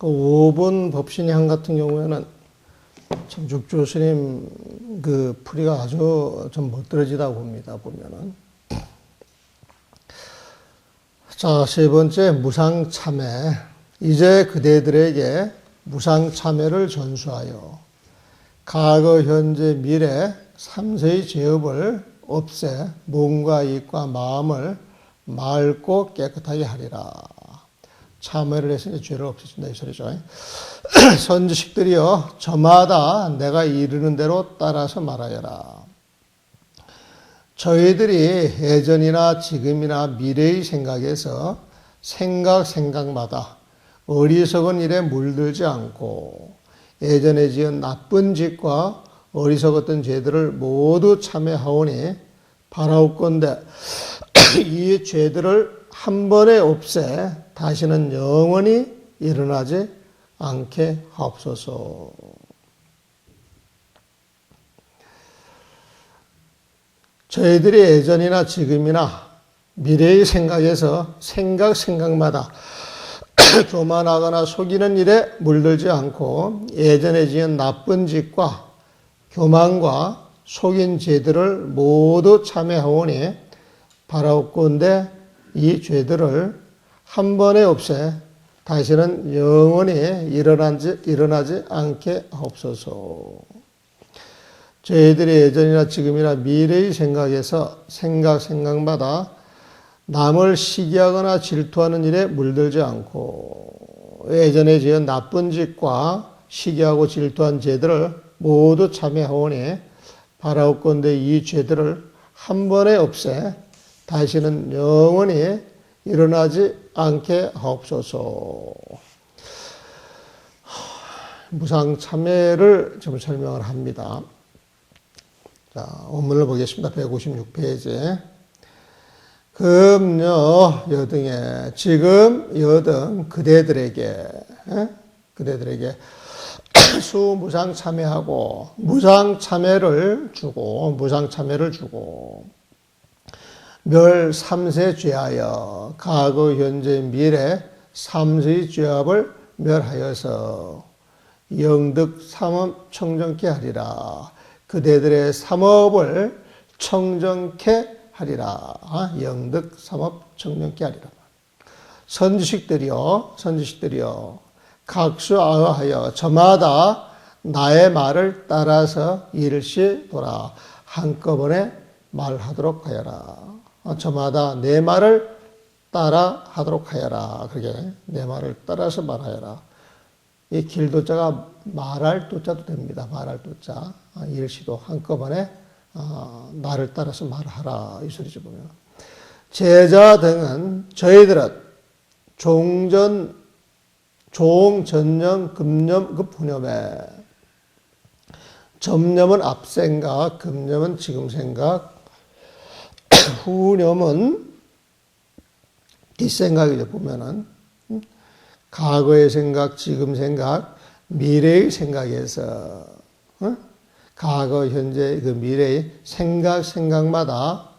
그 5번 법신양 같은 경우에는 참 육조 스님 그 풀이가 아주 좀 멋들어지다 봅니다. 보면은. 자, 세 번째 무상참회. 이제 그대들에게 무상참회를 전수하여 과거, 현재, 미래 3세의 죄업을 없애 몸과 입과 마음을 맑고 깨끗하게 하리라. 참회를 해서 죄를 없애준다 이 소리죠. 선지식들이여 저마다 내가 이르는 대로 따라서 말하여라. 저희들이 예전이나 지금이나 미래의 생각에서 생각마다 어리석은 일에 물들지 않고 예전에 지은 나쁜 짓과 어리석었던 죄들을 모두 참회하오니 바라옵건대 이 죄들을 한 번에 없애 다시는 영원히 일어나지 않게 하옵소서. 저희들이 예전이나 지금이나 미래의 생각에서 생각마다 교만하거나 속이는 일에 물들지 않고 예전에 지은 나쁜 짓과 교만과 속인 죄들을 모두 참회하오니 바라옵건대 이 죄들을 한 번에 없애 다시는 영원히 일어나지 않게 하옵소서. 저희들이 예전이나 지금이나 미래의 생각에서 생각마다 남을 시기하거나 질투하는 일에 물들지 않고 예전에 지은 나쁜 짓과 시기하고 질투한 죄들을 모두 참회하오니 바라옵건대 이 죄들을 한 번에 없애 다시는 영원히 일어나지 않게 하옵소서. 무상참회를 좀 설명을 합니다. 자, 원문을 보겠습니다. 156페이지. 금여 여등에 지금 여등 그대들에게 수무상참회하고 무상참회를 주고 멸 3세 죄하여 과거 현재 미래 3세의 죄업을 멸하여서 영득 삼업 청정케 하리라. 그대들의 삼업을 청정케 하리라. 영득 삼업 청정케 하리라. 선지식들이여 각수하여 저마다 나의 말을 따라서 일시도라. 한꺼번에 말하도록 하여라. 저마다 내 말을 따라 하도록 하여라. 그렇게 내 말을 따라서 말하여라. 이 길도자가 말할 도자도 됩니다. 말할 도자. 일시도 한꺼번에 나를 따라서 말하라. 이 소리죠 보면. 제자 등은 저희들은 종전념 금념급 후념에 점념은 앞생각, 금념은 지금 생각, 후념은 뒷생각이죠. 보면은 과거의 생각, 지금 생각, 미래의 생각에서 과거, 현재, 그 미래의 생각마다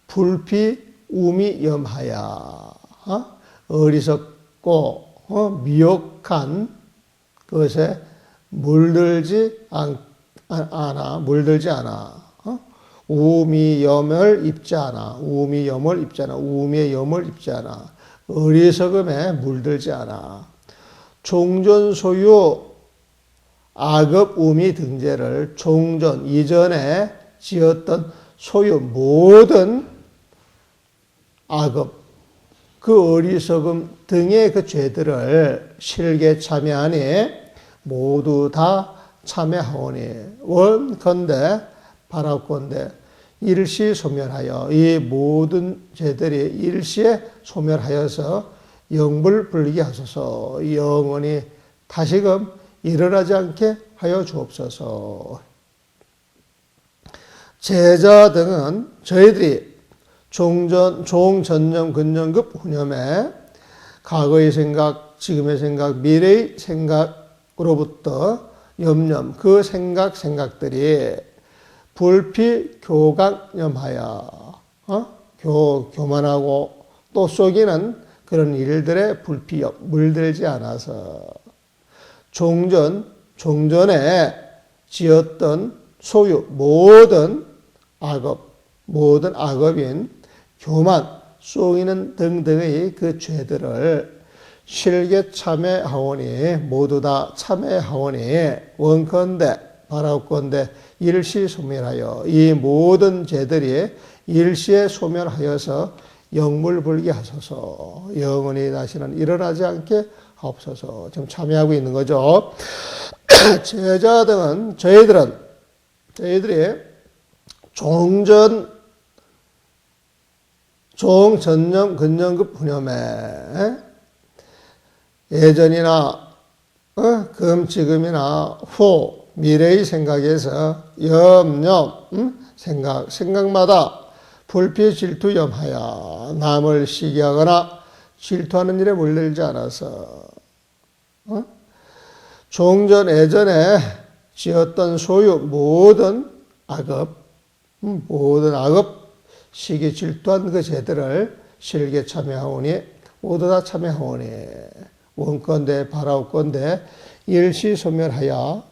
불피, 우미, 염하야 어리석고 미혹한 것에 물들지 않아. 우미의 염을 입지 않아. 어리석음에 물들지 않아. 종전소유 악업 우미 등재를 종전 이전에 지었던 소유 모든 악업 그 어리석음 등의 그 죄들을 실게 참여하니 모두 다 참여하오니 원컨대 바라건대 일시 소멸하여 이 모든 죄들이 일시에 소멸하여서 영불 불리게 하소서. 영원히 다시금 일어나지 않게 하여 주옵소서. 제자 등은 저희들이 종전념 근념급 후념에 과거의 생각, 지금의 생각, 미래의 생각으로부터 염념, 그 생각들이 불피 교각염하여 교만하고 또 속이는 그런 일들에 불피 물들지 않아서 종전에 지었던 소유, 모든 악업인 교만, 쏘이는 등등의 그 죄들을 실게 참회하오니, 모두 다 참회하오니, 원컨대 바라옵건대 일시 소멸하여, 이 모든 죄들이 일시에 소멸하여서 영물불게 하소서. 영원히 다시는 일어나지 않게 하옵소서. 지금 참여하고 있는 거죠. 제자들은 저희들이 종전념 근념급 분념에 예전이나 지금이나 후 미래의 생각에서 염려 생각마다 불피 질투 염하여 남을 시기하거나 질투하는 일에 물들지 않아서 종전 예전에 지었던 소유 모든 악업 시기 질투한 그 죄들을 실게 참여하오니, 모두 다 참여하오니, 원건대 바라옵건대 일시에 소멸하여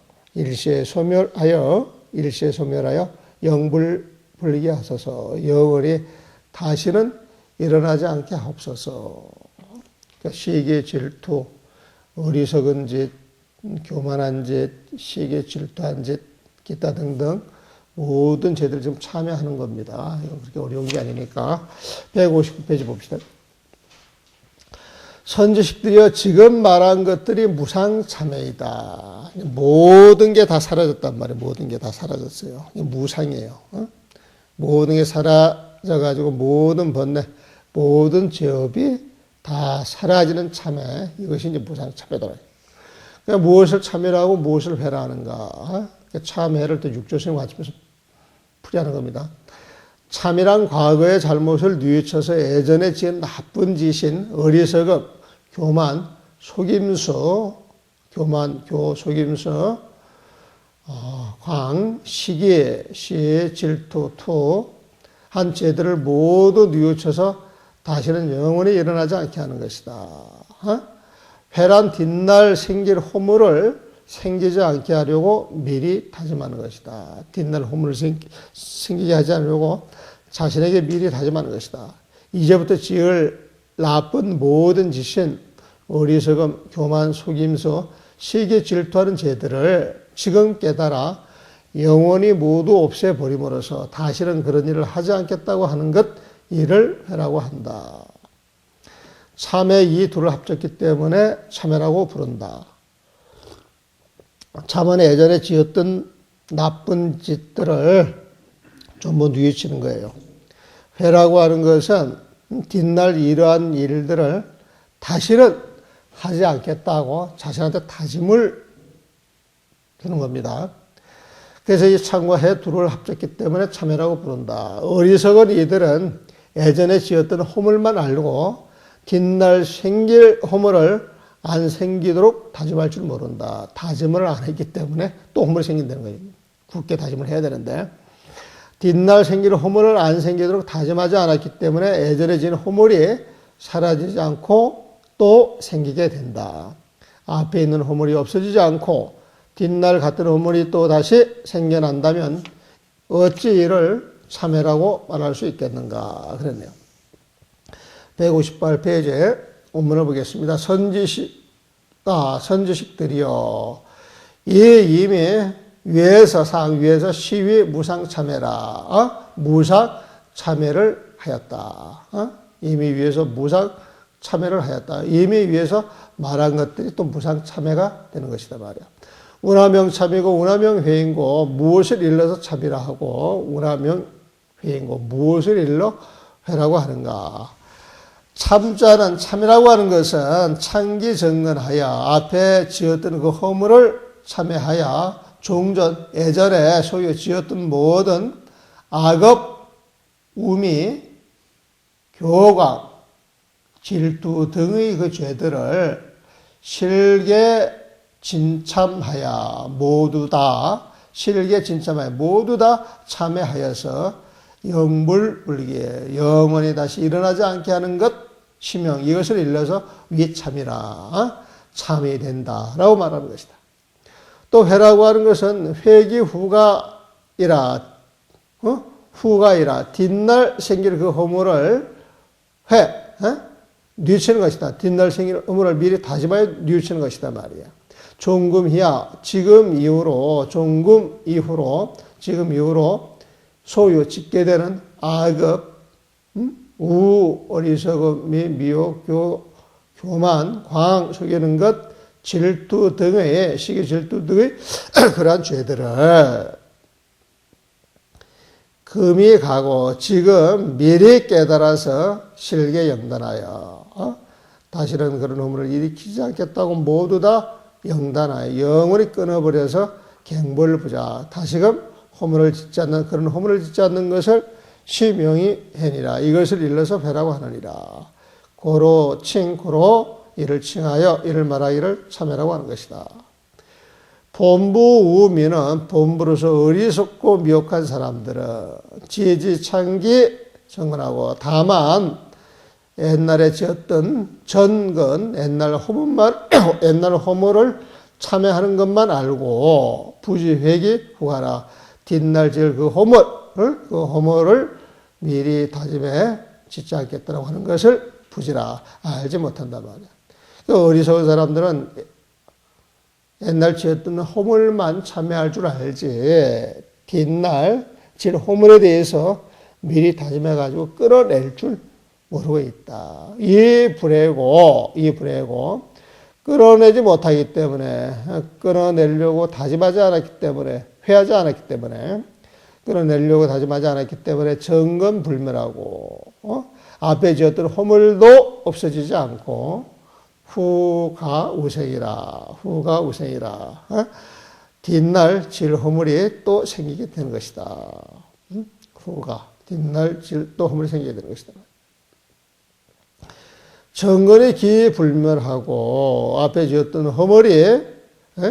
영불 불게 하소서. 영원히 다시는 일어나지 않게 하옵소서. 그러니까 시기 질투, 어리석은 짓, 교만한 짓, 시기 질투한 짓, 기타 등등 모든 죄들을 지금 참여하는 겁니다. 이건 그렇게 어려운 게 아니니까. 159페이지 봅시다. 선지식들이여, 지금 말한 것들이 무상참회이다. 모든 게 다 사라졌단 말이에요. 모든 게 다 사라졌어요. 무상이에요. 모든 게 사라져가지고 모든 번뇌, 모든 죄업이 다 사라지는 참회. 이것이 이제 무상참회다. 그러니까 무엇을 참회하고 무엇을 회라하는가. 참회를 또 육조스님 가르치면서 풀이하는 겁니다. 참이란 과거의 잘못을 뉘우쳐서 예전에 지은 나쁜 짓인 어리석음, 교만, 속임수, 시기, 질투, 한 죄들을 모두 뉘우쳐서 다시는 영원히 일어나지 않게 하는 것이다. 회란 뒷날 생길 허물을 생기지 않게 하려고 미리 다짐하는 것이다. 뒷날 허물을 생기게 하지 않으려고 자신에게 미리 다짐하는 것이다. 이제부터 지을 나쁜 모든 짓인 어리석음, 교만, 속임수, 시기, 질투하는 죄들을 지금 깨달아 영원히 모두 없애버림으로써 다시는 그런 일을 하지 않겠다고 하는 것, 이를 회라고 한다. 참회 이 둘을 합쳤기 때문에 참회라고 부른다. 참은 예전에 지었던 나쁜 짓들을 전부 뉘우치는 거예요. 회라고 하는 것은 뒷날 이러한 일들을 다시는 하지 않겠다고 자신한테 다짐을 주는 겁니다. 그래서 이 참과 회 둘을 합쳤기 때문에 참회라고 부른다. 어리석은 이들은 예전에 지었던 허물만 알고 뒷날 생길 허물을 안 생기도록 다짐할 줄 모른다. 다짐을 안 했기 때문에 또 허물이 생긴다는 거예요. 굳게 다짐을 해야 되는데, 뒷날 생길 허물을 안 생기도록 다짐하지 않았기 때문에 예전에 지은 허물이 사라지지 않고 또 생기게 된다. 앞에 있는 허물이 없어지지 않고 뒷날 같은 허물이 또 다시 생겨난다면 어찌 이를 참회라고 말할 수 있겠는가 그랬네요. 158페이지에 원문을 보겠습니다. 선지식들이여, 이미 위에서 시위 무상참회라. 무상참회를 하였다. 이미 위에서 무상참회를 하였다. 이미 위에서 말한 것들이 또 무상참회가 되는 것이다 말이야. 운하명참이고 운하명회인고 무엇을 일러서 참이라 하고 운하명회인고 무엇을 일러 회라고 하는가. 참자는, 참이라고 하는 것은 창기정근하여 앞에 지었던 그 허물을 참회하여 종전 예전에 소유 지었던 모든 악업, 우미, 교광, 질투 등의 그 죄들을 실게 진참하여 모두 다 참회하여서 영불불기에 영원히 다시 일어나지 않게 하는 것, 심형, 이것을 일러서 위참이라 참이 된다라고 말하는 것이다. 또 회라고 하는 것은 회기 후가이라, 후가이라 뒷날 생길 그 허물을 뉘우치는 것이다. 뒷날 생길 허물을 미리 다짐하여 뉘우치는 것이다 말이야. 종금희야 지금 이후로 지금 이후로 소유 짓게 되는 악업, 어리석음이 미혹, 교만, 광, 속이는 것, 질투 등의 시기 질투 등의 그러한 죄들을 금이 가고 지금 미리 깨달아서 실게 영단하여 다시는 그런 허물을 일으키지 않겠다고 모두 다 영단하여 영원히 끊어버려서 갱벌을 부자 다시금 허물을 짓지 않는 그런 허물을 짓지 않는 것을 시명이 해니라. 이것을 일러서 배라고 하느니라. 고로 이를 칭하여 이를 말하기를 참회라고 하는 것이다. 본부우미는 본부로서 어리석고 미혹한 사람들은 지지창기 정근하고 다만 옛날에 지었던 전근 옛날 허물을 참회하는 것만 알고 부지회기 후가라 뒷날 지을 그 허물을 미리 다짐해 짓지 않겠다고 하는 것을 부지라 알지 못한단 말이야. 그 어리석은 사람들은 옛날 지었던 허물만 참회할 줄 알지 뒷날 질 허물에 대해서 미리 다짐해가지고 끌어낼 줄 모르고 있다. 이 불행고 끌어내지 못하기 때문에 끌어내려고 다짐하지 않았기 때문에 회하지 않았기 때문에 끌어내려고 다짐하지 않았기 때문에 정건불멸하고 앞에 지었던 허물도 없어지지 않고 후가 우생이라 뒷날 질 허물이 또 생기게 되는 것이다. 뒷날 질 또 허물이 생기게 되는 것이다. 정건이 기불멸하고 앞에 지었던 허물이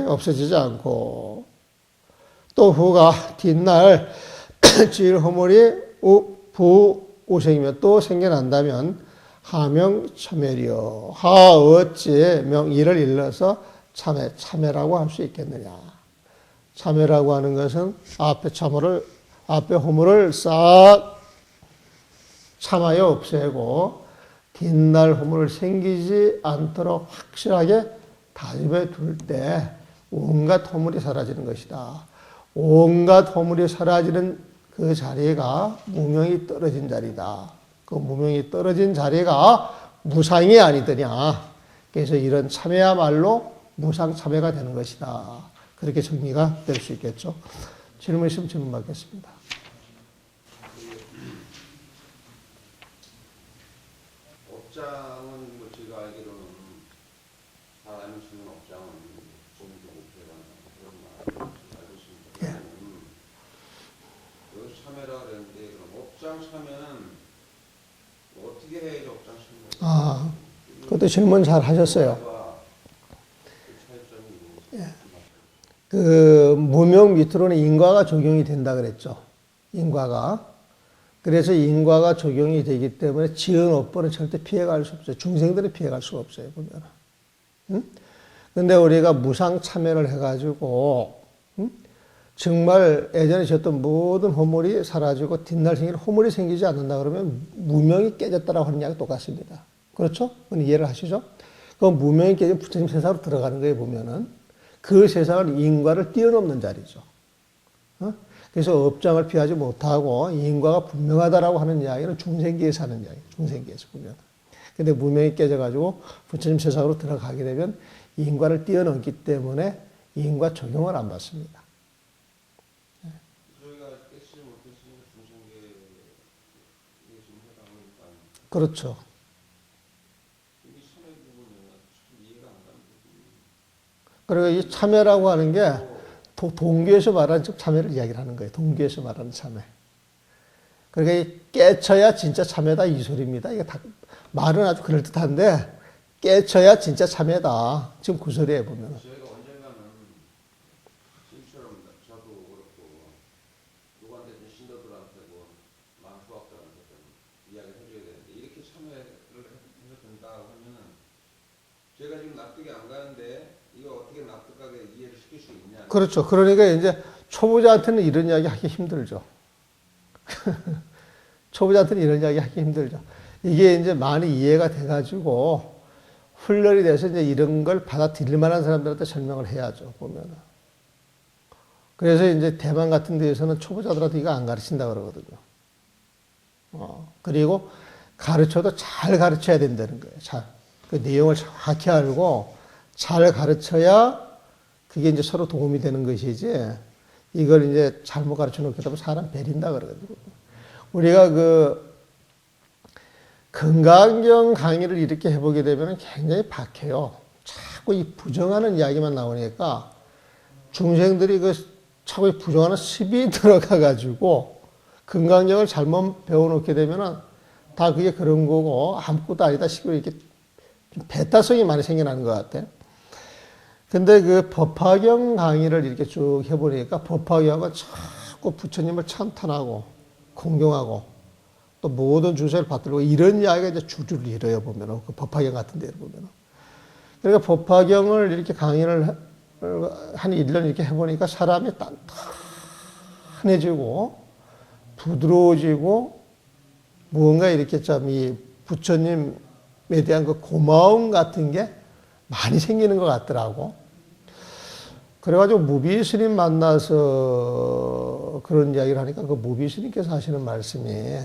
없어지지 않고 또 후가 뒷날 질 허물이 부우생이며 또 생겨난다면 하명참회리요. 어찌 이를 일러서 참회라고 할 수 있겠느냐. 참회라고 하는 것은 앞에 허물을 싹 참아여 없애고 뒷날 허물을 생기지 않도록 확실하게 다짐해 둘 때 온갖 허물이 사라지는 것이다. 온갖 허물이 사라지는 그 자리가 무명이 떨어진 자리다. 그 무명이 떨어진 자리가 무상이 아니더냐. 그래서 이런 참회야말로 무상 참회가 되는 것이다. 그렇게 정리가 될 수 있겠죠. 질문 있으면 질문 받겠습니다. 업장은 뭐 제가 알기로는 사람이 쓰는 업장은 공부 목표라는 그런 말 알고 있습니다. 여기서 참여라 그랬는데 그럼 업장 참여는 어떻게 해야지 업장 참여? 그것도 질문 잘 하셨어요. 그 무명 밑으로는 인과가 적용이 된다 그랬죠. 인과가. 그래서 인과가 적용이 되기 때문에 지은 업보는 절대 피해갈 수 없어요. 중생들은 피해갈 수가 없어요. 보면. 근데 우리가 무상 참여를 해가지고 정말 예전에 지었던 모든 허물이 사라지고 뒷날 생길 허물이 생기지 않는다 그러면 무명이 깨졌다라고 하는 이야기 똑같습니다. 그렇죠? 이해를 하시죠? 그 무명이 깨지면 부처님 세상으로 들어가는 거예요. 보면은 그 세상은 인과를 뛰어넘는 자리죠. 그래서 업장을 피하지 못하고 인과가 분명하다라고 하는 이야기는 중생기에서 하는 이야기. 중생기에서 보면. 근데 무명이 깨져가지고 부처님 세상으로 들어가게 되면 인과를 뛰어넘기 때문에 인과 적용을 안 받습니다. 저희가 깨지 못했으니까 중생계에 지금 해당하니까. 그렇죠. 이 참여 부분은 참 이해가 안 가는 부분이. 그리고 이 참여라고 하는 게 동교에서 말하는 참여를 이야기를 하는 거예요. 동교에서 말하는 참여. 그러니까 깨쳐야 진짜 참여다 이 소리입니다. 이게 다 말은 아주 그럴듯한데 깨쳐야 진짜 참여다. 지금 그 소리에 보면. 저희가 언젠가는 지금처럼 저도 그렇고 누구한테든 신도들한테고 만수학자한테든 이야기를 해줘야 되는데 이렇게 참여를 해서 된다 하면은 제가 지금 납득이 안 가는데 이거 어떻게 납득하게 이해를 시킬 수 있냐. 그렇죠. 그러니까 이제 초보자한테는 이런 이야기 하기 힘들죠. 초보자한테는 이런 이야기 하기 힘들죠. 이게 이제 많이 이해가 돼가지고 훈련이 돼서 이제 이런 걸 받아들일 만한 사람들한테 설명을 해야죠, 보면은. 그래서 이제 대만 같은 데에서는 초보자들한테 이거 안 가르친다 그러거든요. 그리고 가르쳐도 잘 가르쳐야 된다는 거예요. 잘. 그 내용을 정확히 알고 잘 가르쳐야 그게 이제 서로 도움이 되는 것이지, 이걸 이제 잘못 가르쳐 놓게 되면 사람 베린다 그러거든요. 우리가 그 건강경 강의를 이렇게 해보게 되면 굉장히 박해요. 자꾸 이 부정하는 이야기만 나오니까 중생들이 그 자꾸 이 부정하는 습이 들어가가지고 건강경을 잘못 배워놓게 되면은 다 그게 그런 거고 아무것도 아니다 싶고 이렇게 좀 배타성이 많이 생겨나는 것 같아요. 근데 그 법화경 강의를 이렇게 쭉 해보니까 법화경은 자꾸 부처님을 찬탄하고 공경하고 또 모든 주세를 받들고 이런 이야기가 이제 주주를 이뤄요, 보면은. 그 법화경 같은 데를 보면은. 그러니까 법화경을 이렇게 강의를 한 1년 이렇게 해보니까 사람이 단단해지고 부드러워지고 무언가 이렇게 좀 이 부처님에 대한 그 고마움 같은 게 많이 생기는 것 같더라고. 그래가지고 무비 스님 만나서 그런 이야기를 하니까 그 무비 스님께서 하시는 말씀이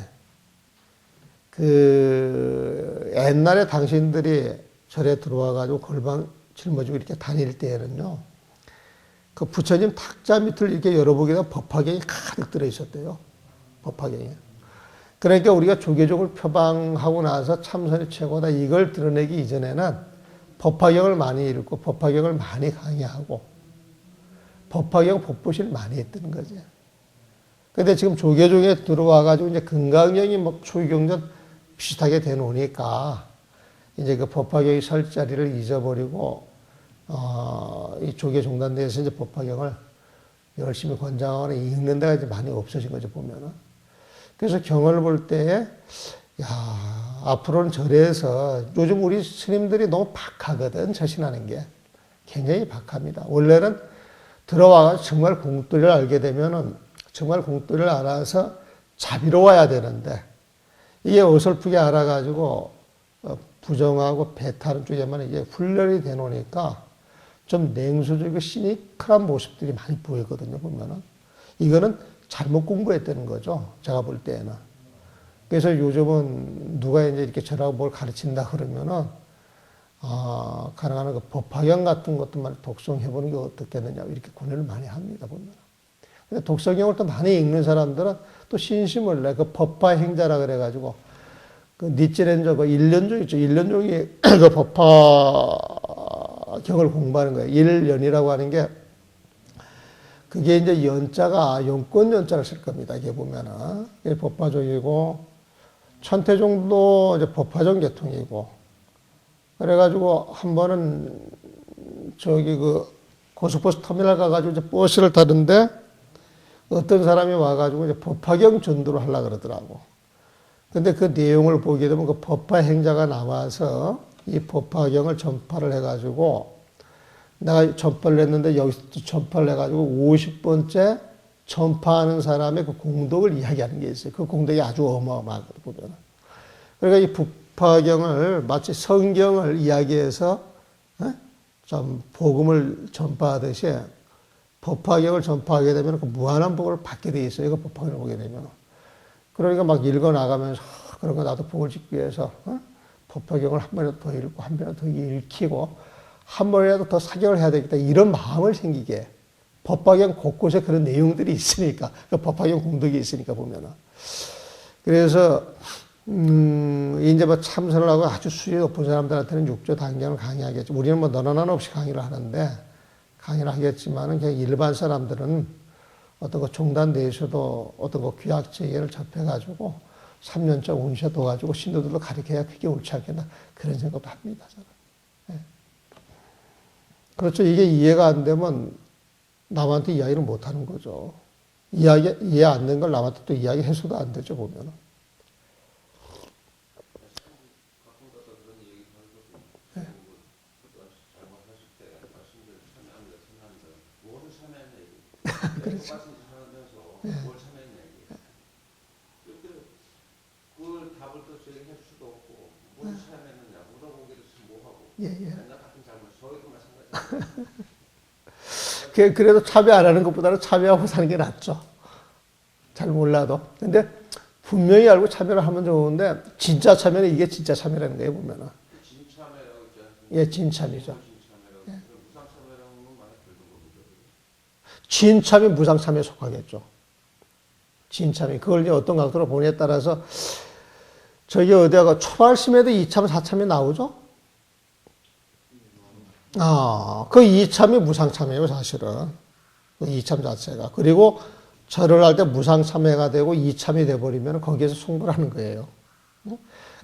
그 옛날에 당신들이 절에 들어와가지고 골방 짊어지고 이렇게 다닐 때에는요, 그 부처님 탁자 밑을 이렇게 열어보게 되면 법화경이 가득 들어 있었대요. 법화경이. 그러니까 우리가 조계종을 표방하고 나서 참선이 최고다 이걸 드러내기 이전에는 법화경을 많이 읽고 법화경을 많이 강의하고 법화경 법보시를 많이 했다는 거지. 근데 지금 조계종에 들어와가지고 이제 건강경이 막 초기경전 비슷하게 돼 놓으니까 이제 그 법화경이 설 자리를 잊어버리고 이 조계 종단대에서 이제 법화경을 열심히 권장하거나 읽는 데가 이제 많이 없어진 거죠, 보면은. 그래서 경을 볼 때에 야, 앞으로는 절에서 요즘 우리 스님들이 너무 박하거든, 처신하는 게. 굉장히 박합니다. 원래는 들어와서 정말 공도리를 알게 되면은 정말 공도리를 알아서 자비로워야 되는데 이게 어설프게 알아가지고 부정하고 배타는 쪽에만 이게 훈련이 돼 놓으니까 좀 냉소적이고 시니컬한 모습들이 많이 보이거든요, 보면은. 이거는 잘못 공부했다는 거죠, 제가 볼 때에는. 그래서 요즘은 누가 이제 이렇게 저라고 뭘 가르친다 그러면은, 가능한 그 법화경 같은 것도 독송해보는 게 어떻겠느냐, 이렇게 권유를 많이 합니다, 보면. 근데 독서경을 또 많이 읽는 사람들은 또 신심을 내, 그 법화행자라 그래가지고, 그 니찌렌저, 그 1년종 있죠. 1년종이 그 법화경을 공부하는 거예요. 1년이라고 하는 게, 그게 이제 연자가 용권 연자를 쓸 겁니다. 이게 보면은. 이게 법화종이고, 천태종도 이제 법화종 계통이고, 그래가지고 한 번은 저기 그 고속버스 터미널 가가지고 이제 버스를 타는데 어떤 사람이 와가지고 이제 법화경 전도를 하려고 그러더라고. 근데 그 내용을 보게 되면 그 법화 행자가 나와서 이 법화경을 전파를 해가지고 내가 전파를 했는데 여기서 또 전파를 해가지고 50번째 전파하는 사람의 그 공덕을 이야기하는 게 있어요. 그 공덕이 아주 어마어마하거든요, 보면. 그러니까 이 법화경을 마치 성경을 이야기해서 좀 복음을 전파하듯이 법화경을 전파하게 되면 그 무한한 복을 받게 돼 있어요. 그 법화경을 보게 되면. 그러니까 막 읽어 나가면서 그런 거 나도 복을 짓기 위해서 법화경을 한 번이라도 더 읽고 한 번이라도 더 읽히고 한 번이라도 더 사경을 해야 되겠다 이런 마음을 생기게 법화경 곳곳에 그런 내용들이 있으니까 그 법화경 공덕이 있으니까 보면은 그래서 이제 뭐 참선을 하고 아주 수위 높은 사람들한테는 육조 단경을 강의하겠죠. 우리는 뭐 너나 나나 없이 강의를 하는데 강의를 하겠지만은 그냥 일반 사람들은 어떤 거 종단 내에서도 어떤 거 귀학 체계를 접해가지고 3년째 운시에 둬가지고 신도들로 가르쳐야 그게 옳지 않겠나 그런 생각도 합니다. 저는. 네. 그렇죠. 이게 이해가 안 되면 남한테 이야기를 못 하는 거죠. 이해 안 된 걸 남한테 또 이야기해서도 안 되죠, 보면은. 가끔 가서 그런 얘기 하는 것도 있고, 잘못하실 때 말씀 똑같은 짓 하면서 뭘 참여했냐 이게. 근데 그 답을 또 저희가 할 수도 없고 뭘 참여했느냐 물어보기도 좀 뭐하고 예, 예. 맨날 같은 잘못 저희도 마찬가지예요. 그래도 참여 안 하는 것보다는 참여하고 사는 게 낫죠. 잘 몰라도. 근데 분명히 알고 참여를 하면 좋은데 진짜 참여는 이게 진짜 참여라는 거예요, 보면은. 진참회라고 있잖아요. 예, 진참이죠. 진참회라고. 예. 무상참회라는 건 많이 들던 거죠. 진참이 무상참여에 속하겠죠. 진참이. 그걸 이제 어떤 각도로 보느냐에 따라서 저기 어디다가 초발심에도 2참, 4참이 나오죠? 그 2참이 무상참여예요, 사실은. 그 2참 자체가. 그리고 절을 할 때 무상참여가 되고 2참이 돼버리면 거기에서 승부하는 거예요.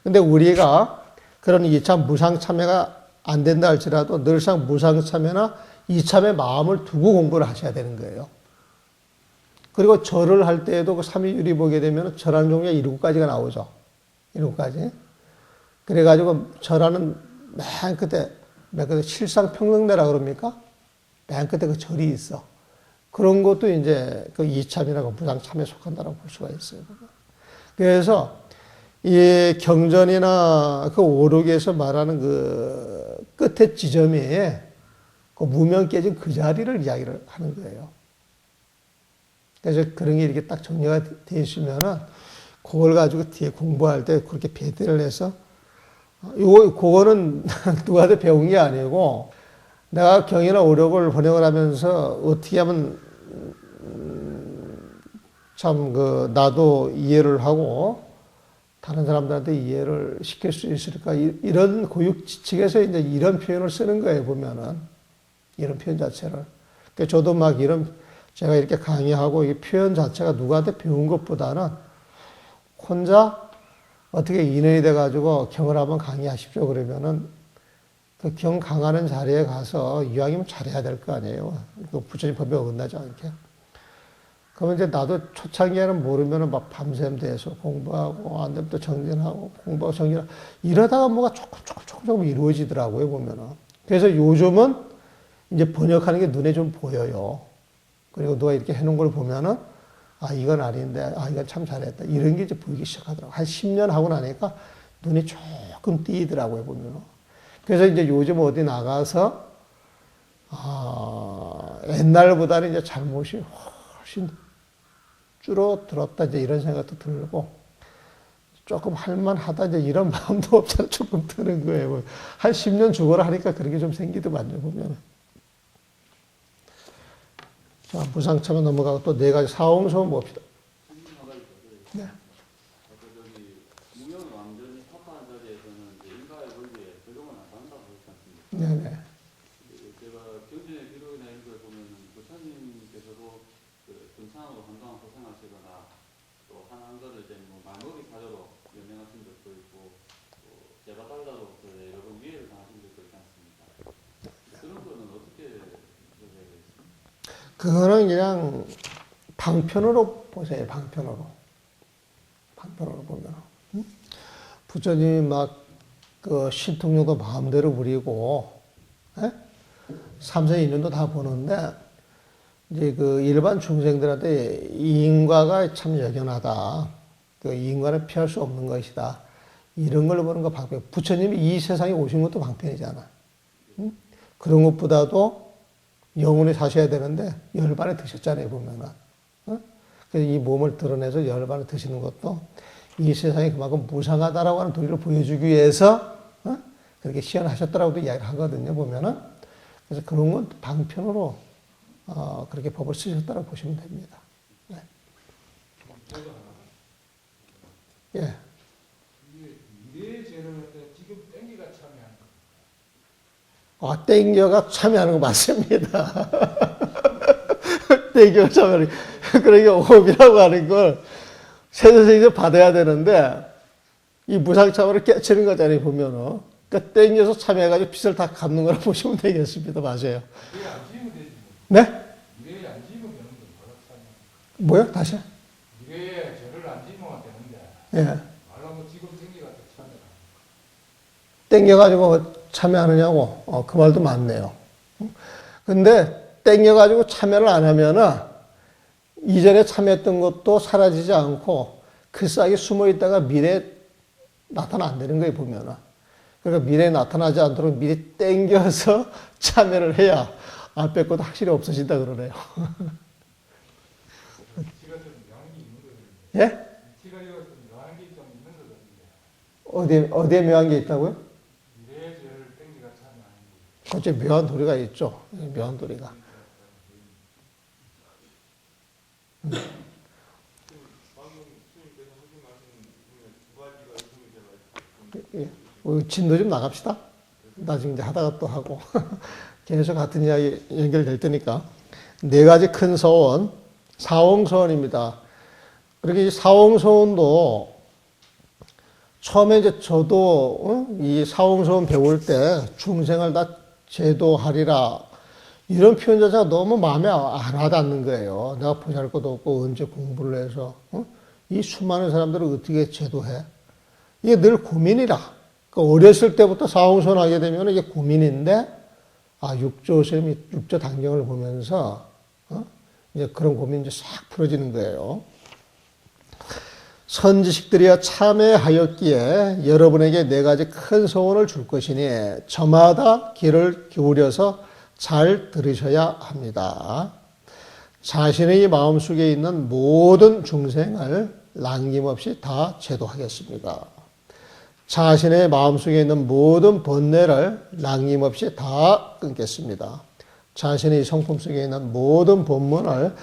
근데 우리가 그런 2참 무상참여가 안 된다 할지라도 늘상 무상참여나 2참의 마음을 두고 공부를 하셔야 되는 거예요. 그리고 절을 할 때에도 그 삼위율이 보게 되면 절하는 종류가 7가지가 나오죠. 7가지. 그래가지고 절하는 맨 끝에 실상평등대라 그럽니까? 맨 끝에 그 절이 있어. 그런 것도 이제 그 이참이라고 무상참여에 속한다고 볼 수가 있어요. 그래서 이 경전이나 그 오록에서 말하는 그 끝에 지점이 그 무명 깨진 그 자리를 이야기를 하는 거예요. 그래서 그런 게 이렇게 딱 정리가 되어 있으면은 그걸 가지고 뒤에 공부할 때 그렇게 배대를 해서 그거는 누구한테 배운 게 아니고 내가 경이나 오록을 번역을 하면서 어떻게 하면 참 나도 이해를 하고 다른 사람들한테 이해를 시킬 수 있을까 이런 고육 지칙에서 이제 이런 표현을 쓰는 거예요, 보면은 이런 표현 자체를. 그러니까 저도 막 제가 이렇게 강의하고 이 표현 자체가 누구한테 배운 것보다는 혼자 어떻게 인연이 돼가지고 경을 한번 강의하십시오 그러면은 그 경 강하는 자리에 가서 이왕이면 잘해야 될 거 아니에요. 그 부처님 법에 어긋나지 않게. 그러면 이제 나도 초창기에는 모르면은 막 밤샘 돼서 공부하고 안 되면 또 정진하고 공부하고 정진하고 이러다가 뭐가 조금 이루어지더라고요, 보면은. 그래서 요즘은 이제 번역하는 게 눈에 좀 보여요. 그리고 누가 이렇게 해놓은 걸 보면은 이건 아닌데, 이건 참 잘했다. 이런 게 이제 보이기 시작하더라고요. 한 10년 하고 나니까 눈이 조금 띄더라고요, 보면은. 그래서 이제 요즘 어디 나가서, 옛날보다는 이제 잘못이 훨씬 줄어들었다, 이제 이런 생각도 들고, 조금 할만하다, 이제 이런 마음도 없잖아, 조금 드는 거예요. 한 10년 죽어라 하니까 그런 게 좀 생기더만요, 보면은. 자, 무상참여 넘어가고 또 4가지 사홍소원 봅시다. 네. 무명이 완전히 타파한 자리에서는 인가의 권리에 적용은 안 한다고 그렇지 않습니까? 네네. 제가 경전의 기록이나 이런 걸 보면은 부처님께서도 등산으로 한동안 고생하시거나 또 한한거를 이제 말먹이 사료로 연명하신 적도 있고 또 제바달라로 여러 번 위해를 당하신 적도 있지 않습니까? 그런 거는 어떻게 해야겠습니까? 그거는 그냥 방편으로 보세요, 방편으로. 방편으로 보면. 부처님이 그 신통력도 마음대로 부리고, 삼세 인연도 다 보는데, 이제 그 일반 중생들한테 인과가 참 역연하다. 그 인과는 피할 수 없는 것이다. 이런 걸 보는 거 방편. 부처님이 이 세상에 오신 것도 방편이잖아. 그런 것보다도 영원히 사셔야 되는데 열반에 드셨잖아요, 보면은. 그래서 이 몸을 드러내서 열반에 드시는 것도 이 세상이 그만큼 무상하다라고 하는 도리를 보여주기 위해서 그렇게 시연하셨다라고도 이야기를 하거든요, 보면은. 그래서 그런 건 방편으로 그렇게 법을 쓰셨다고 보시면 됩니다. 네. 예. 미래의 죄를 지금 땡기가 참여하는 땡겨가 참여하는 거 맞습니다. 땡겨가 참여하는 거. 그러니까 오업이라고 하는 걸 세상에서 받아야 되는데 이 무상참여를 깨치는 거잖아요, 보면은. 그러니까 땡겨서 참여해가지고 빚을 다 갚는 거라고 보시면 되겠습니다. 맞아요. 미래에 안 지으면 되지. 네? 미래에 안 지으면 되는 건 뭐라 참여. 뭐요? 다시? 미래에 죄를 안 지으면 되는데 예. 말하면 지금 땡기가 참여라. 땡겨가지고 참여하느냐고? 그 말도 맞네요. 근데 땡겨가지고 참여를 안 하면은 이전에 참했던 것도 사라지지 않고 그 싹이 숨어 있다가 미래에 나타나 안 되는 거예요, 보면은. 그러니까 미래에 나타나지 않도록 미리 땡겨서 참여를 해야 앞에 것도 확실히 없어진다 그러네요. 위치가 좀 묘한 게 있는 거거든요. 예? 위치가 좀 묘한 게 좀 있는 거거든요. 어디에 묘한 게 있다고요? 미래의 죄를 땡기가 참 아닌데. 그렇죠. 묘한 도리가 있죠. 묘한 도리가. 예. 진도 좀 나갑시다. 나중에 이제 하다가 또 하고. 계속 같은 이야기 연결될 테니까. 네 가지 큰 서원, 사홍서원입니다. 그렇게 이 사홍서원도 처음에 이제 저도 이 사홍서원 배울 때 중생을 다 제도하리라 이런 표현 자체가 너무 마음에 안 와닿는 거예요. 내가 보잘것도 없고 언제 공부를 해서 이 수많은 사람들을 어떻게 제도해? 이게 늘 고민이라. 그러니까 어렸을 때부터 사홍서원 하게 되면 이게 고민인데 육조 스님이 육조 단경을 보면서 이제 그런 고민이 이제 싹 풀어지는 거예요. 선지식들이여 참회하였기에 여러분에게 네 가지 큰 소원을 줄 것이니 저마다 귀를 기울여서 잘 들으셔야 합니다. 자신의 마음속에 있는 모든 중생을 남김없이 다 제도하겠습니다. 자신의 마음속에 있는 모든 번뇌를 남김없이 다 끊겠습니다. 자신의 성품 속에 있는 모든 법문을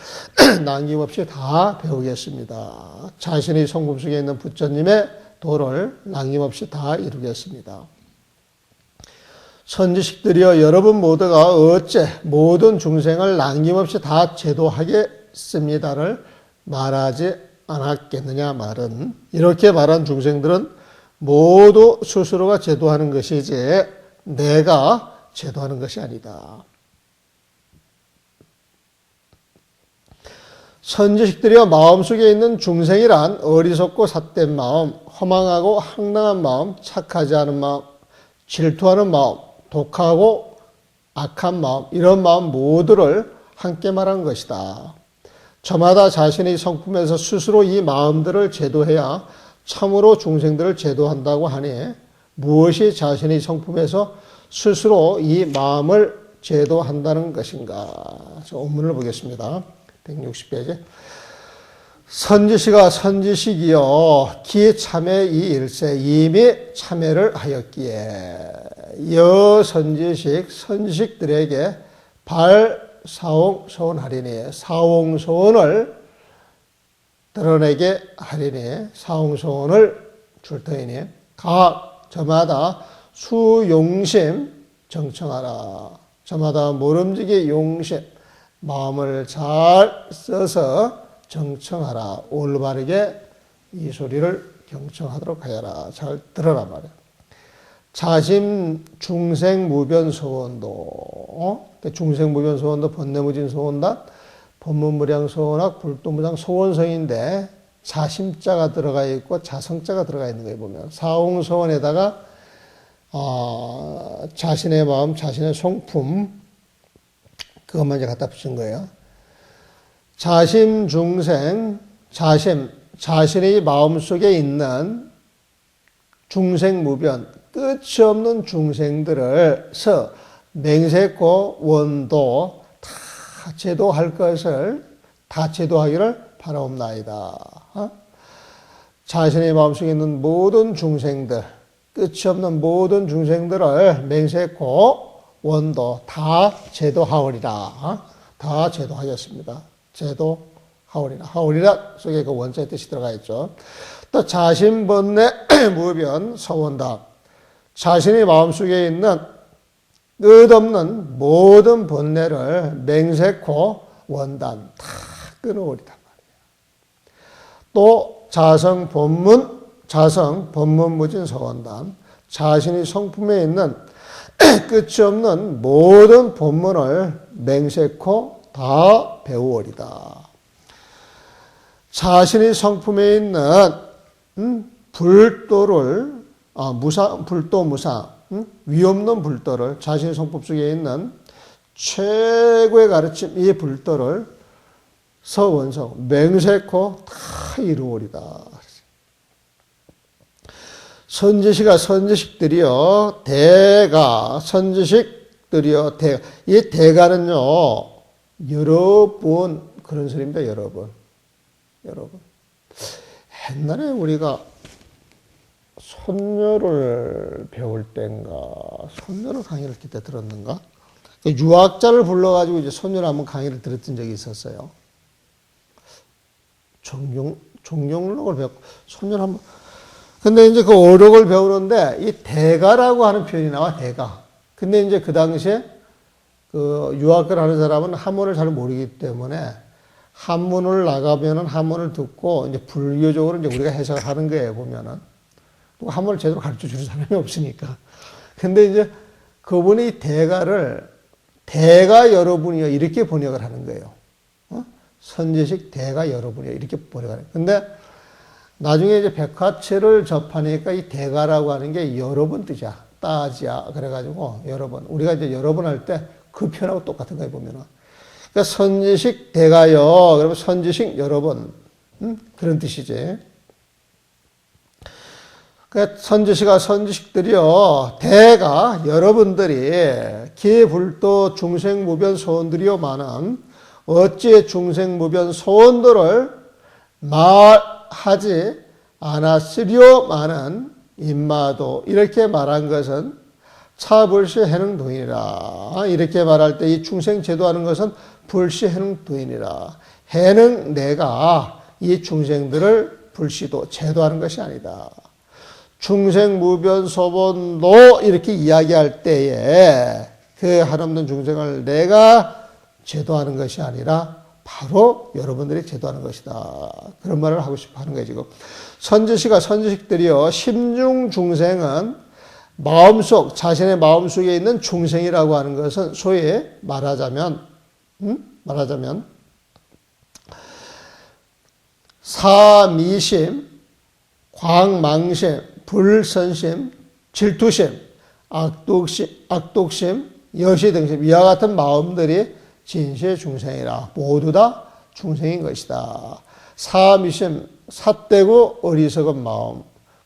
남김없이 다 배우겠습니다. 자신의 성품 속에 있는 부처님의 도를 남김없이 다 이루겠습니다. 선지식들이여 여러분 모두가 어째 모든 중생을 남김없이 다 제도하겠습니다를 말하지 않았겠느냐 말은 이렇게 말한 중생들은 모두 스스로가 제도하는 것이지 내가 제도하는 것이 아니다. 선지식들이여 마음속에 있는 중생이란 어리석고 삿된 마음, 허망하고 황당한 마음, 착하지 않은 마음, 질투하는 마음, 독하고 악한 마음, 이런 마음 모두를 함께 말한 것이다. 저마다 자신의 성품에서 스스로 이 마음들을 제도해야 참으로 중생들을 제도한다고 하니 무엇이 자신의 성품에서 스스로 이 마음을 제도한다는 것인가? 원문을 보겠습니다. 160페이지. 선지시가 선지식이여 기 참회 이 일세 이미 참회를 하였기에 여 선지식 선지식들에게 발사홍 소원하리니 사홍 소원을 드러내게 하리니 사홍 소원을 줄 터이니 각 저마다 수용심 정청하라. 저마다 모름지기 용심 마음을 잘 써서 정청하라. 올바르게 이 소리를 경청하도록 하여라. 잘 들어라 말이야. 자심 중생무변 소원도 중생무변 소원도 번뇌무진 소원단 법문무량 소원학 불도무장 소원성인데 자심자가 들어가 있고 자성자가 들어가 있는 거예요. 보면 사홍소원에다가 자신의 마음 자신의 성품 그것만 이제 갖다 붙인 거예요. 자심 중생, 자신의 마음속에 있는 중생무변, 끝이 없는 중생들을서 맹세코 원도 다 제도할 것을 다 제도하기를 바라옵나이다. 자신의 마음속에 있는 모든 중생들, 끝이 없는 모든 중생들을 맹세코 원도 다 제도하오리라. 다 제도하겠습니다. 제도하오리라. 하오리라 속에 그 원자의 뜻이 들어가 있죠. 또 자신번뇌 무변 서원답. 자신의 마음속에 있는 끝없는 모든 번뇌를 맹세코 원단 다 끊어오리란 말이에요. 또 자성 법문무진 서원단. 자신의 성품에 있는 끝이 없는 모든 법문을 맹세코 다 배우오리다. 자신의 성품에 있는 불도를 불도무상 위없는 불도를 자신의 성품 속에 있는 최고의 가르침 이 불도를 서원성 맹세코 다 이루오리다. 선지식아 선지식들이여 대가 선지식들이여 대가 이 대가는요 여러분 그런 소리입니다. 여러분 옛날에 우리가 손녀를 배울 때인가 손녀를 강의를 그때 들었는가 유학자를 불러가지고 이제 손녀를 한번 강의를 들었던 적이 있었어요. 종용록을 배웠고 손녀를 한번 근데 이제 그 어록을 배우는데 이 대가라고 하는 표현이 나와 대가. 근데 이제 그 당시에 그 유학을 하는 사람은 한문을 잘 모르기 때문에 한문을 나가면은 한문을 듣고 이제 불교적으로 이제 우리가 해석을 하는 거예요 보면은 또 한문을 제대로 가르쳐 주는 사람이 없으니까. 근데 이제 그분이 대가를 대가 여러분이요 이렇게 번역을 하는 거예요. 선지식 대가 여러분이요 이렇게 번역을 해요. 근데 나중에 이제 백화체를 접하니까 이 대가라고 하는 게 여러 번 뜻이야. 따지야. 그래가지고 여러 번. 우리가 이제 여러 번 할 때 그 표현하고 똑같은 거예요, 보면은. 그러니까 선지식 대가요. 그러면 선지식 여러 번. 그런 뜻이지. 그러니까 선지식아 선지식들이요. 대가 여러분들이 기불도 중생무변 소원들이요 많은 어찌 중생무변 소원들을 말하지 않았으려마는 임마도 이렇게 말한 것은 차불시 해능도인이라. 이렇게 말할 때 이 중생 제도하는 것은 불시 해능도인이라. 해능 내가 이 중생들을 불시도 제도하는 것이 아니다. 중생 무변 소본도 이렇게 이야기할 때에 그 한없는 중생을 내가 제도하는 것이 아니라 바로 여러분들이 제도하는 것이다. 그런 말을 하고 싶어 하는 거예요, 지금. 선지식아 선지식들이요. 심중 중생은 마음속, 자신의 마음속에 있는 중생이라고 하는 것은 소위 말하자면 사미심, 광망심, 불선심, 질투심, 악독심, 여시등심 이와 같은 마음들이 진시의 중생이라. 모두 다 중생인 것이다. 사미심, 삿되고 어리석은 마음,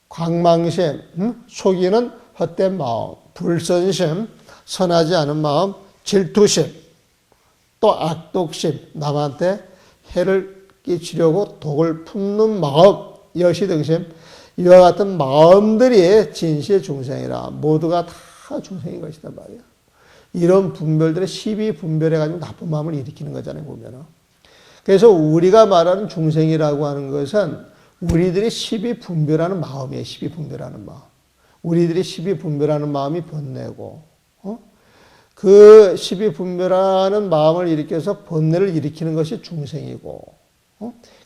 광망심, 속이는 헛된 마음, 불선심, 선하지 않은 마음, 질투심, 또 악독심, 남한테 해를 끼치려고 독을 품는 마음, 여시등심, 이와 같은 마음들이 진시의 중생이라. 모두가 다 중생인 것이다 말이야. 이런 분별들의 12분별해가지고 나쁜 마음을 일으키는 거잖아요, 보면은. 그래서 우리가 말하는 중생이라고 하는 것은 우리들이 12분별하는 마음이에요, 12분별하는 마음. 우리들이 12분별하는 마음이 번뇌고, 그 12분별하는 마음을 일으켜서 번뇌를 일으키는 것이 중생이고,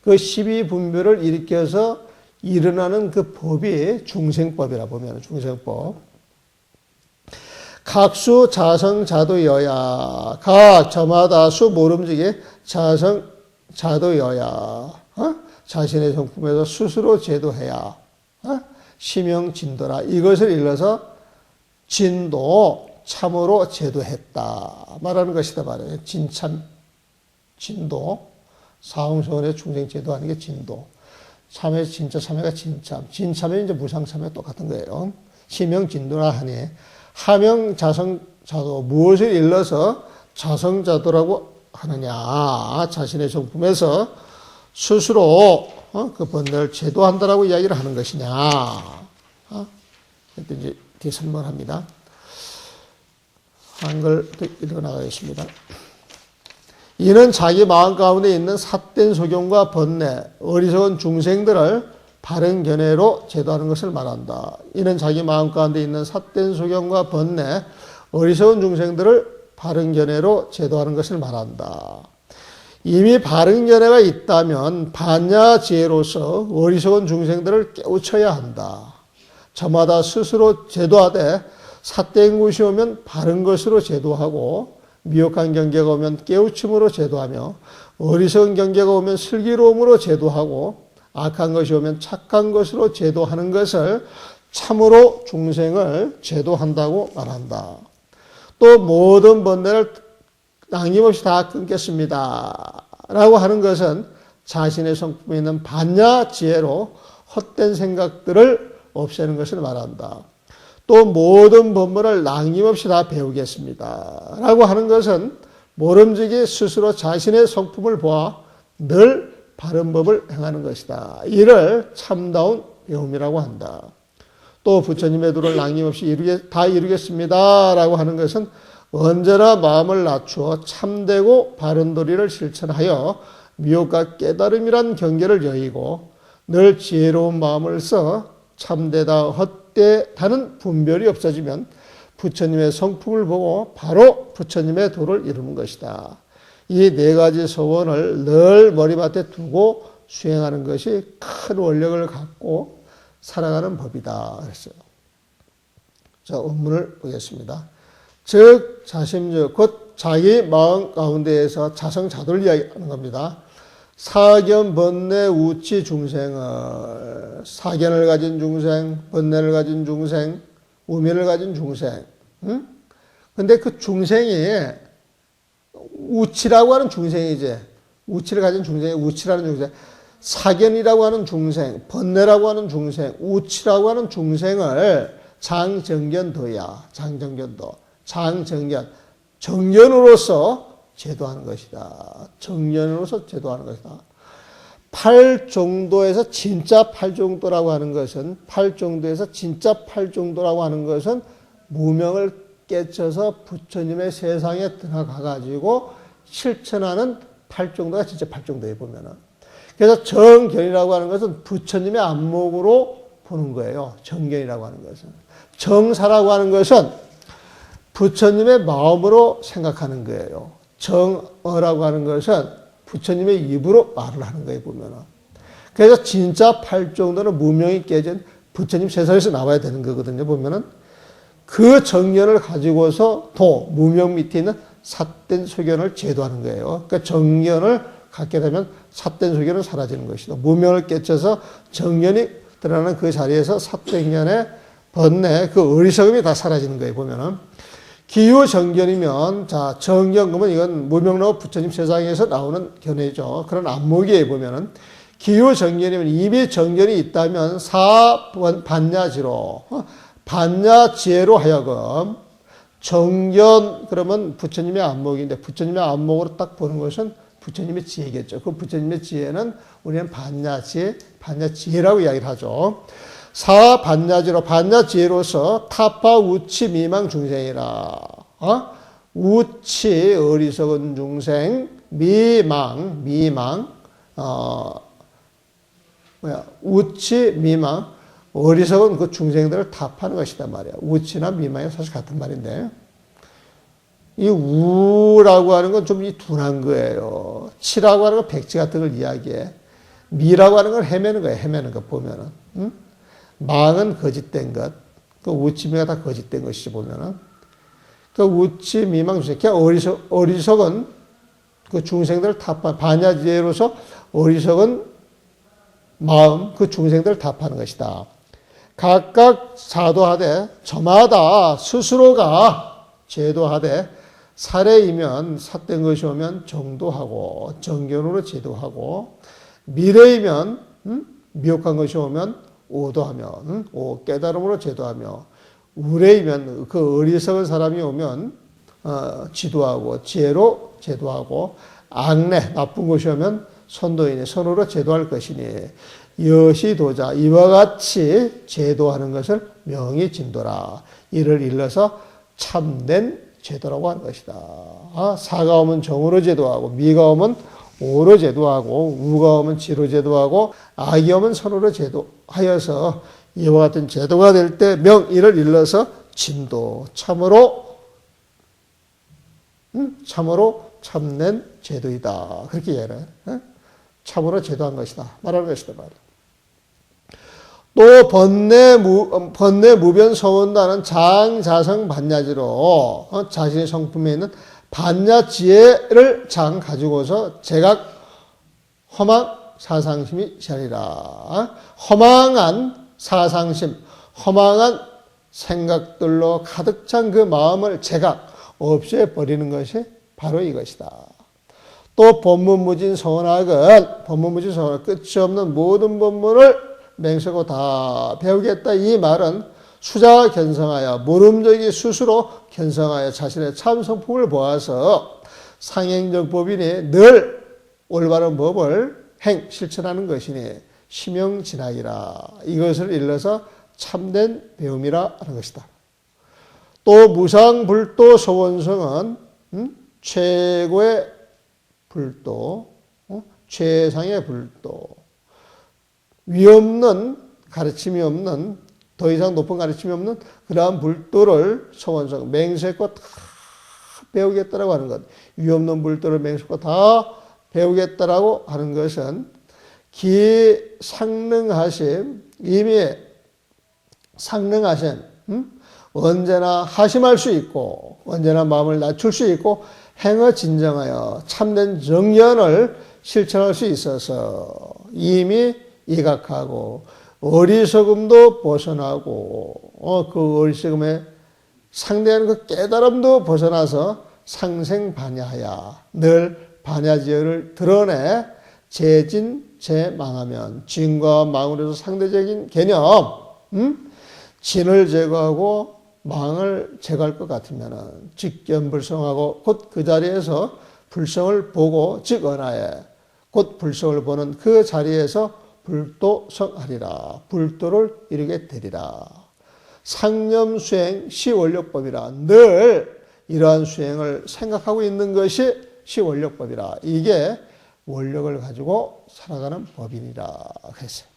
그 12분별을 일으켜서 일어나는 그 법이 중생법이라 보면 중생법. 각수 자성 자도여야. 각 저마다 수 모름지기 자성 자도여야. 자신의 성품에서 스스로 제도해야. 심형 진도라. 이것을 일러서 진도 참으로 제도했다 말하는 것이다 말이에요. 진참 진도. 사홍소원의 중생 제도하는 게 진도. 참회 진짜 참회가 진참. 진참회 이제 무상참회 똑같은 거예요. 심형 진도라 하니 하명 자성자도 무엇을 일러서 자성자도라고 하느냐. 자신의 성품에서 스스로 그 번뇌를 제도한다라고 이야기를 하는 것이냐. 이제 뒤에 설명합니다. 한글 읽어 나가겠습니다. 이는 자기 마음 가운데 있는 삿된 소경과 번뇌, 어리석은 중생들을 바른 견해로 제도하는 것을 말한다. 이는 자기 마음 가운데 있는 삿된 소경과 번뇌, 어리석은 중생들을 바른 견해로 제도하는 것을 말한다. 이미 바른 견해가 있다면 반야 지혜로서 어리석은 중생들을 깨우쳐야 한다. 저마다 스스로 제도하되 삿된 것이 오면 바른 것으로 제도하고 미혹한 경계가 오면 깨우침으로 제도하며 어리석은 경계가 오면 슬기로움으로 제도하고 악한 것이 오면 착한 것으로 제도하는 것을 참으로 중생을 제도한다고 말한다. 또 모든 번뇌를 남김없이 다 끊겠습니다. 라고 하는 것은 자신의 성품에 있는 반야 지혜로 헛된 생각들을 없애는 것을 말한다. 또 모든 법문을 낭김없이 다 배우겠습니다. 라고 하는 것은 모름지기 스스로 자신의 성품을 보아 늘 바른 법을 행하는 것이다. 이를 참다운 배움이라고 한다. 또 부처님의 도를 낭김없이 다 이루겠습니다. 라고 하는 것은 언제나 마음을 낮추어 참되고 바른 도리를 실천하여 미혹과 깨달음이란 경계를 여의고 늘 지혜로운 마음을 써 참되다 헛되다는 분별이 없어지면 부처님의 성품을 보고 바로 부처님의 도를 이루는 것이다. 이 네 가지 소원을 늘 머리맡에 두고 수행하는 것이 큰 원력을 갖고 살아가는 법이다. 그랬어요. 자, 원문을 보겠습니다. 즉 자심즉 곧 자기 마음 가운데에서 자성자도를 이야기하는 겁니다. 사견, 번뇌, 우치 중생을 사견을 가진 중생, 번뇌를 가진 중생, 우미를 가진 중생. 근데 그 중생이 우치라고 하는 중생이지. 우치를 가진 중생이 우치라는 중생. 사견이라고 하는 중생, 번뇌라고 하는 중생, 우치라고 하는 중생을 장정견도야. 장정견도. 장정견. 정견으로서 제도하는 것이다. 정견으로서 제도하는 것이다. 팔종도에서 진짜 팔종도라고 하는 것은 팔종도에서 진짜 팔종도라고 하는 것은 무명을 깨쳐서 부처님의 세상에 들어가 가지고 실천하는 팔종도가 진짜 팔종도에 보면은. 그래서 정견이라고 하는 것은 부처님의 안목으로 보는 거예요. 정견이라고 하는 것은. 정사라고 하는 것은 부처님의 마음으로 생각하는 거예요. 정어라고 하는 것은 부처님의 입으로 말을 하는 거예요, 보면은. 그래서 진짜 팔종도는 무명이 깨진 부처님 세상에서 나와야 되는 거거든요, 보면은. 그 정견을 가지고서 도, 무명 밑에 있는 삿된 소견을 제도하는 거예요. 그러니까 정견을 갖게 되면 삿된 소견은 사라지는 것이다. 무명을 깨쳐서 정견이 드러나는 그 자리에서 삿된견의 번뇌, 그 어리석음이 다 사라지는 거예요, 보면은. 기유정견이면, 자, 정견, 그러면 이건 무명라고 부처님 세상에서 나오는 견해죠. 그런 안목이에요, 보면은. 기유정견이면 이미 정견이 있다면 사반야지로, 반야지혜로 하여금, 정견, 그러면 부처님의 안목인데, 부처님의 안목으로 딱 보는 것은 부처님의 지혜겠죠. 그 부처님의 지혜는 우리는 반야지혜, 반야지혜라고 이야기를 하죠. 사반야지로 반야지혜로서 타파 우치 미망 중생이라. 우치 어리석은 중생, 미망 우치 미망 어리석은 그 중생들을 타파하는 것이다 말이야. 우치나 미망이 사실 같은 말인데 이 우라고 하는 건 좀 이 둔한 거예요. 치라고 하는 건 백지 같은 걸 이야기해. 미라고 하는 건 헤매는 거예요. 헤매는 거 보면은. 망은 거짓된 것. 그 우치미가 다 거짓된 것이지 보면은. 그 우치 미망 중생. 어리석은 그 중생들을 타파, 반야지혜로서 어리석은 마음, 그 중생들을 타파하는 것이다. 각각 자도하되 저마다 스스로가 제도하되 사례이면 삿된 것이 오면 정도하고 정견으로 제도하고 미래이면 미혹한 것이 오면 오도하며 깨달음으로 제도하며 우레이면 그 어리석은 사람이 오면 지도하고 지혜로 제도하고 악내 나쁜 것이 오면 선도이니 선으로 제도할 것이니 여시도자 이와 같이 제도하는 것을 명의 진도라. 이를 일러서 참된 제도라고 하는 것이다. 사가 오면 정으로 제도하고 미가 오면 오로 제도하고 우가 오면 지로 제도하고 악이 오면 선으로 제도하여서 이와 같은 제도가 될 때 명 이를 일러서 진도 참으로 참된 제도이다. 그렇게 얘기해. 참으로 제도한 것이다. 말하는 것이다. 또 번뇌 무변 서원다는 장자성 반야지로 자신의 성품에 있는 반야지혜를 장 가지고서 제각 허망 사상심이 시하리라. 허망한 사상심, 허망한 생각들로 가득 찬 그 마음을 제각 없애버리는 것이 바로 이것이다. 또 법문무진서원학은 법문무진서원학 끝이 없는 모든 법문을 맹세고 다 배우겠다. 이 말은 수자 견성하여 모름적이 스스로 견성하여 자신의 참 성품을 보아서 상행적 법인이 늘 올바른 법을 실천하는 것이니 심영진학이라. 이것을 일러서 참된 배움이라 하는 것이다. 또 무상불도 소원성은 최고의 불도, 최상의 불도, 위없는 가르침이 없는, 더 이상 높은 가르침이 없는 그러한 불도를 소원성, 맹세코 다 배우겠다라고 하는 것. 위없는 불도를 맹세코 다 배우겠다라고 하는 것은 기상능하심, 이미 상능하심, 언제나 하심할 수 있고 언제나 마음을 낮출 수 있고 행어 진정하여 참된 정연을 실천할 수 있어서 이미 이각하고 어리석음도 벗어나고 그 어리석음에 상대하는 그 깨달음도 벗어나서 상생반야하야 늘 반야지어를 드러내 재진재망하면 진과 망으로서 상대적인 개념, 진을 제거하고 망을 제거할 것 같으면 직견불성하고 곧 그 자리에서 불성을 보고 즉 언하에 곧 불성을 보는 그 자리에서 불도성하리라. 불도를 이루게 되리라. 상념수행 시원력법이라. 늘 이러한 수행을 생각하고 있는 것이 시원력법이라. 이게 원력을 가지고 살아가는 법이니라 그랬어요.